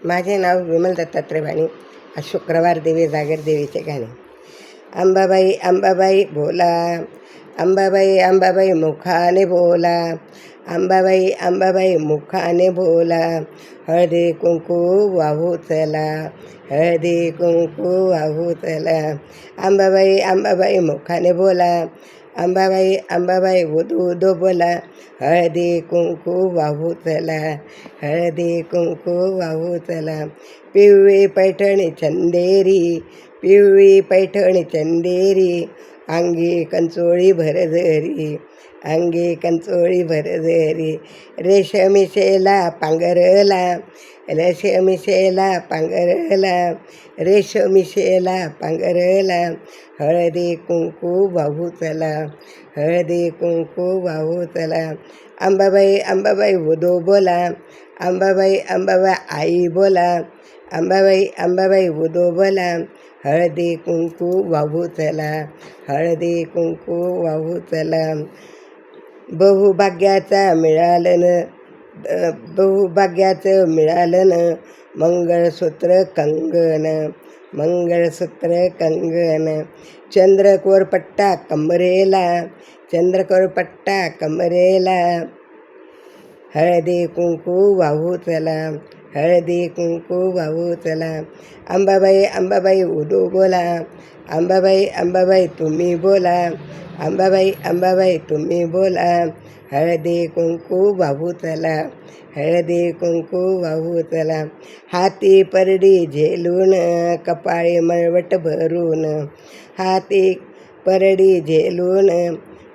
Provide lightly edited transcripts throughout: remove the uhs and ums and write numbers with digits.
माझे नाव विमल दत्तात्रय भाणे. आज शुक्रवार देवी जागर देवीचे गाणे. अंबाबाई अंबाबाई बोला, अंबाबाई अंबाबाई मुखाने बोला, अंबाबाई अंबाबाई मुखाने बोला, हळदी कुंकू वाहू चला, हळदी कुंकू वाहू चला. अंबाबाई अंबाबाई मुखाने बोला, अंबाबाई अंबाबाई उदू बोला, हळदी कुंकू वाहू चला, हळदी कुंकू वाहू चला. पिवळी पैठणी चंदेरी, पिवळी पैठणी चंदेरी, अंगी कंचोळी भरजरी, अंगी कंचोळी भरजरी. रेशमिशेला पांघरला, रेशमिशेला पांघरला, रेशमिशेला पांघरला, हळदी कुंकू वाहू चला, हळदी कुंकू वाहू चला. अंबाबाई अंबाबाई उदो बोला, अंबाबाई अंबाबाई आई बोला, अंबाबाई अंबाबाई उदो बोला, हळदी कुंकू वाहू चला, हळदी कुंकू वाहू चला. बहुभाग्याचा मिळालं बहुभाग्याचं मिळालं, मंगळसूत्र कंगन, मंगळसूत्र कंगन. चंद्रकोर पट्टा कमरेला, चंद्रकोर पट्टा कमरेला, हळदी कुंकू वाहू चला, हळदी कुंकू वाहू चला. अंबाबाई अंबाबाई उदू बोला, अंबाबाई अंबाबाई तुम्ही बोला, अंबाबाई अंबाबाई तुम्ही बोला, हळदी कुंकू वाहू चला, हळदी कुंकू वाहू चला. हाती परडी झेलून, कपाळी मळवट भरून, हाती परडी झेलून,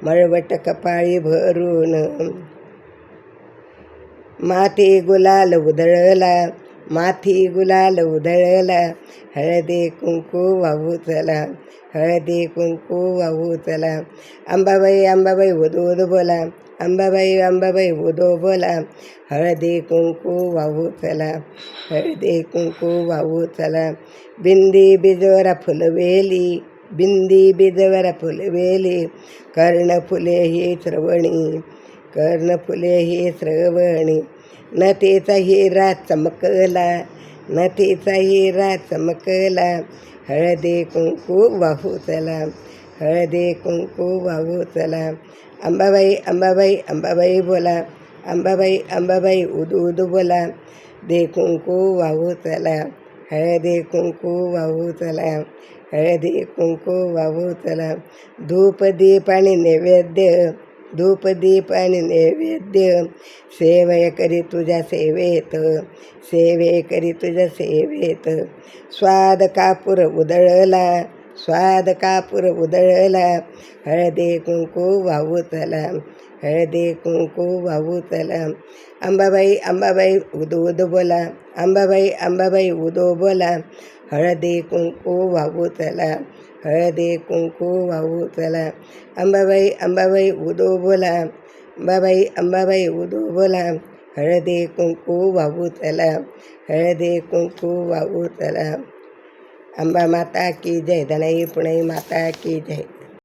मळवट कपाळी भरून. माथी गुलाल उधळला, माथी गुलाल उधळला, हळदी कुंकू वाहू चला, हळदी कुंकू वाहू चला. अंबाबाई अंबाबाई उदूद बोला, अंबाबाई अंबाबाई उदो बोला, हळदी कुंकू वाहू चला, हळदी कुंकू वाहू चला. बिंदी बिजवरा फुलवेली, बिंदी बिजवरा फुलवेली, कर्णफुले ही श्रवणी, कर्णफुले ही श्रवणी. नथीचा हिरा चमकला, नथीचा हिरा चमकला, हळदी कुंकू वाहू चला, हळदी कुंकू वाहू चला. अंबाबाई अंबाबाई अंबाबाई बोला, अंबाबाई अंबाबाई उदू बोला, दे कुंकू वाहू चला, हळदी कुंकू वाहू चला, हळदी कुंकू वाहू चला. धूप दीप आणि नैवेद्य, धूप दीप आणि नैवेद्य, सेवय करी तुझ्या सेवेत, सेवे करी तुझ्या सेवेत. स्वाद कापूर उधळला, स्वाद कापूर उधळला, हळदी कुंकू वाहू चला, हळदी कुंकू वाहू चला. अंबाबाई अंबाबाई उदूद बोला, अंबाबाई अंबाबाई उदो बोला, हळदी कुंकू वाहू चला, हळदी कुंकू वाहू चला. अंबाबाई अंबाबाई उदो बोला, अंबाबाई अंबाबाई उदो बोला, हळदी कुंकू वाहू चला, हळदी कुंकू वाहू चला. अंबा माता की जय, धनई पुणे माता की जय.